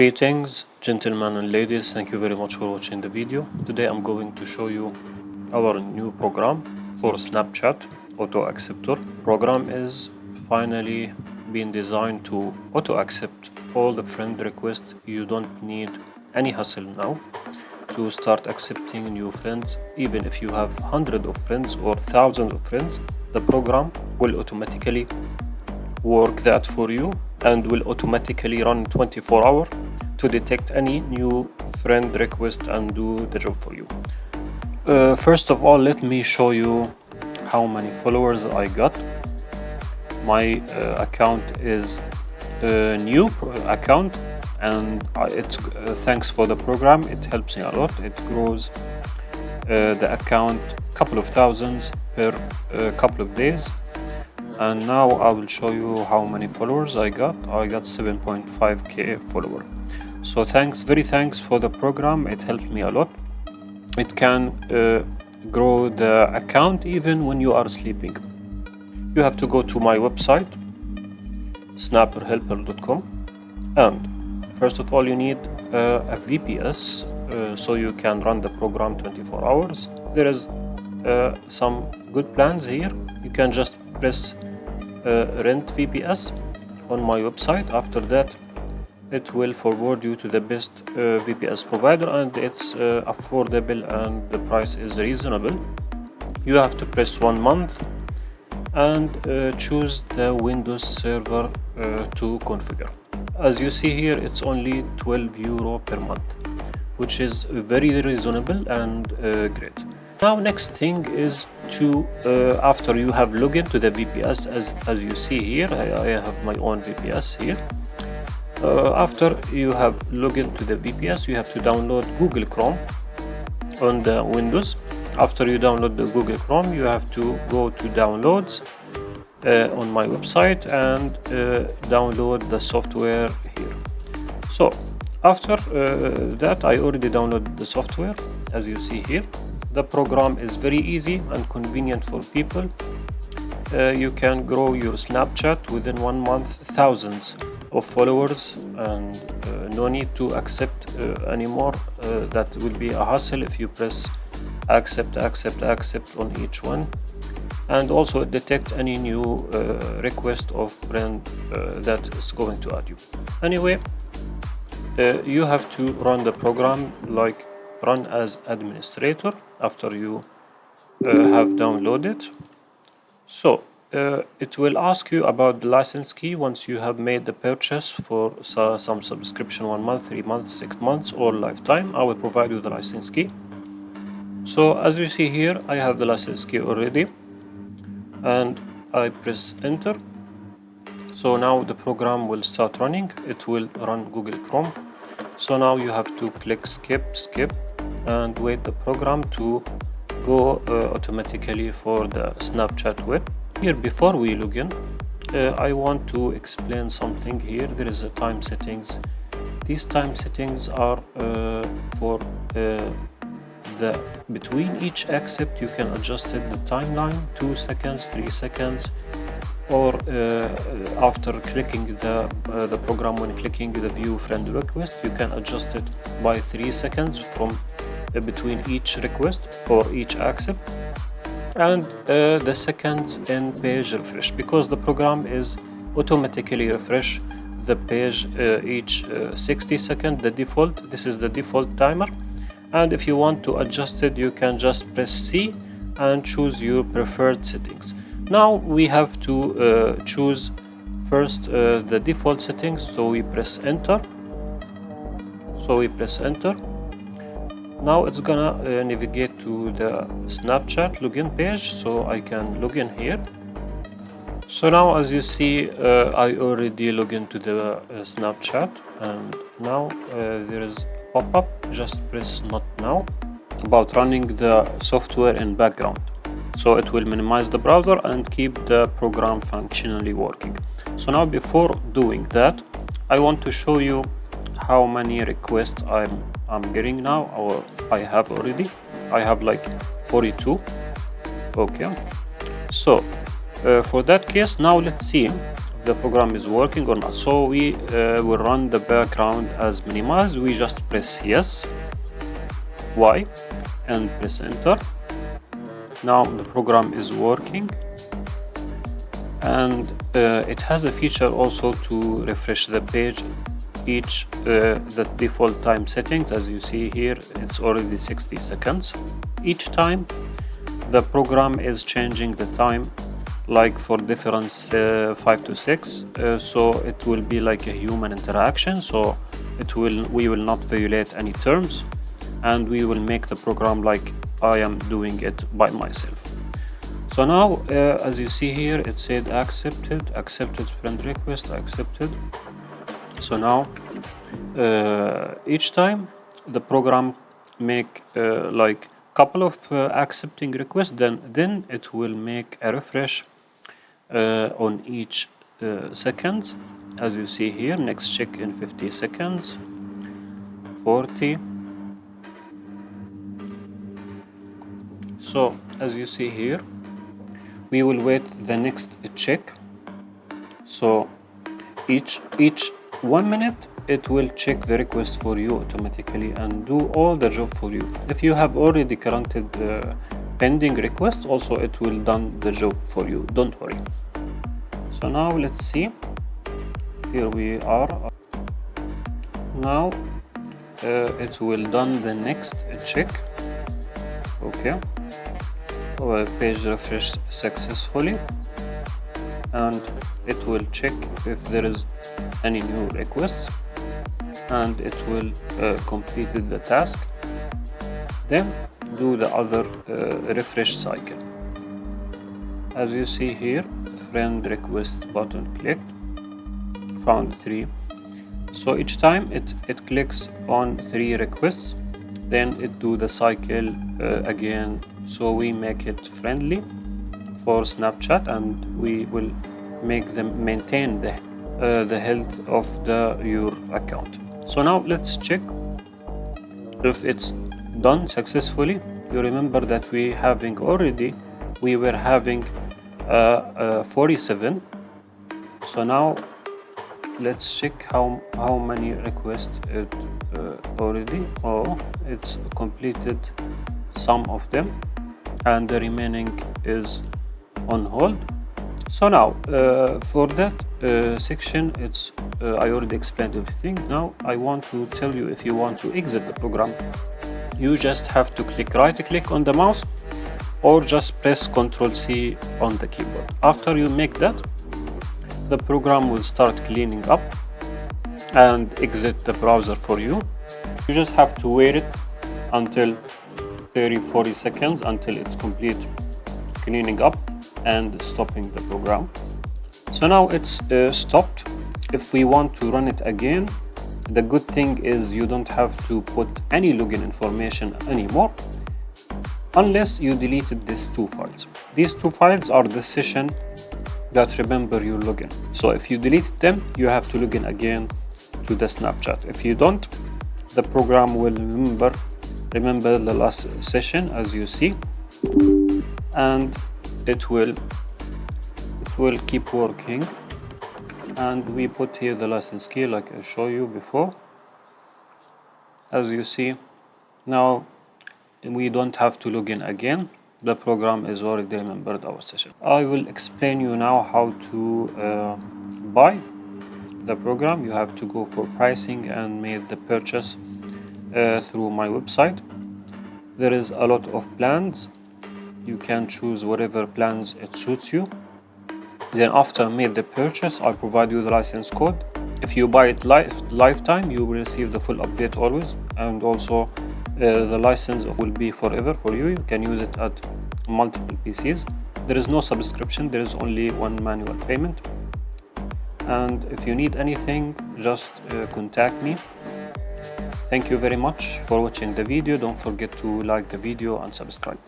Greetings, gentlemen and ladies, thank you very much for watching the video. Today I'm going to show you our new program for Snapchat Auto Acceptor. Program is finally been designed to auto accept all the friend requests. You don't need any hassle now to start accepting new friends. Even if you have hundreds of friends or thousands of friends, the program will automatically work that for you and will automatically run 24 hours to detect any new friend request and do the job for you. First of all, let me show you how many followers I got. My account is a new account, and it's thanks for the program. It helps me a lot. It grows the account couple of thousands per couple of days. And now I will show you how many followers I got. I got 7.5k follower. So very thanks for the program. It helped me a lot. It can grow the account even when you are sleeping. You have to go to my website, snapperhelper.com, and first of all you need a VPS so you can run the program 24 hours. There is some good plans here. You can just press Rent VPS on my website. After that it will forward you to the best VPS provider, and it's affordable and the price is reasonable. You have to press 1 month and choose the Windows server to configure. As you see here, it's only €12 per month, which is very reasonable and great. Now next thing is to after you have logged into the VPS, as you see here, I have my own VPS here. After you have logged into the VPS, you have to download Google Chrome on the Windows. After you download the Google Chrome, you have to go to downloads on my website and download the software here. So after that, I already downloaded the software. As you see here, the program is very easy and convenient for people. You can grow your Snapchat within 1 month, thousands of followers, and no need to accept anymore. That will be a hassle if you press accept on each one, and also detect any new request of friend that is going to add you. Anyway, you have to run the program like run as administrator after you have downloaded. So it will ask you about the license key once you have made the purchase for some subscription, 1 month, 3 months, 6 months, or lifetime. I will provide you the license key. So as you see here, I have the license key already, and I press enter. So now the program will start running. It will run Google Chrome. So now you have to click skip and wait the program to go automatically for the Snapchat web. Here, before we log in, I want to explain something here. There is a time settings. These time settings are for between each accept. You can adjust the timeline, 2 seconds, 3 seconds, or after clicking the program, when clicking the view friend request, you can adjust it by 3 seconds from between each request or each accept, and the seconds in page refresh, because the program is automatically refresh the page each 60 seconds. The default, this is the default timer, and if you want to adjust it, you can just press C and choose your preferred settings. Now we have to choose first the default settings, so we press enter. Now it's gonna navigate to the Snapchat login page, so I can log in here. So now, as you see, I already logged into the Snapchat, and now there is pop-up. Just press not now about running the software in background, so it will minimize the browser and keep the program functionally working. So now, before doing that, I want to show you how many requests I'm getting now, or I have already. I have like 42. Okay, so for that case, now let's see the program is working or not. So we will run the background as minimized. We just press yes, Y, and press enter. Now the program is working, and it has a feature also to refresh the page each the default time settings. As you see here, it's already 60 seconds. Each time the program is changing the time, like for difference 5 to 6, so it will be like a human interaction, so we will not violate any terms, and we will make the program like I am doing it by myself. So now as you see here, it said accepted friend request, accepted. So now each time the program make like couple of accepting requests, then it will make a refresh on each seconds. As you see here, next check in 50 seconds, 40. So as you see here, we will wait the next check. So each 1 minute it will check the request for you automatically and do all the job for you. If you have already granted pending request, also it will done the job for you, don't worry. So now let's see, here we are. Now it will done the next check. Okay, our page refreshed successfully, and it will check if there is any new requests, and it will complete the task, then do the other refresh cycle. As you see here, friend request button clicked, found 3. So each time it clicks on 3 requests, then it do the cycle again. So we make it friendly for Snapchat, and we will make them maintain the health of your account. So now let's check if it's done successfully. You remember that we were having 47. So now let's check how many requests it already. Oh, it's completed some of them, and the remaining is on hold. So now for that section, it's I already explained everything. Now I want to tell you, if you want to exit the program, you just have to right click on the mouse, or just press Ctrl+C on the keyboard. After you make that, the program will start cleaning up and exit the browser for you. You just have to wait it until 30-40 seconds until it's complete cleaning up and stopping the program. So now it's stopped. If we want to run it again, the good thing is you don't have to put any login information anymore, unless you deleted these 2 files. These 2 files are the session that remember your login. So if you deleted them, you have to log in again to the Snapchat. If you don't, the program will remember the last session, as you see, and it will keep working. And we put here the license key like I showed you before. As you see, now we don't have to log in again. The program is already remembered our session. I will explain you now how to buy the program. You have to go for pricing and make the purchase through my website. There is a lot of plans. You can choose whatever plans it suits you. Then after made the purchase, I provide you the license code. If you buy it lifetime, you will receive the full update always, and also the license will be forever for you. You can use it at multiple PCs. There is no subscription, there is only one manual payment. And if you need anything, just contact me. Thank you very much for watching the video. Don't forget to like the video and subscribe.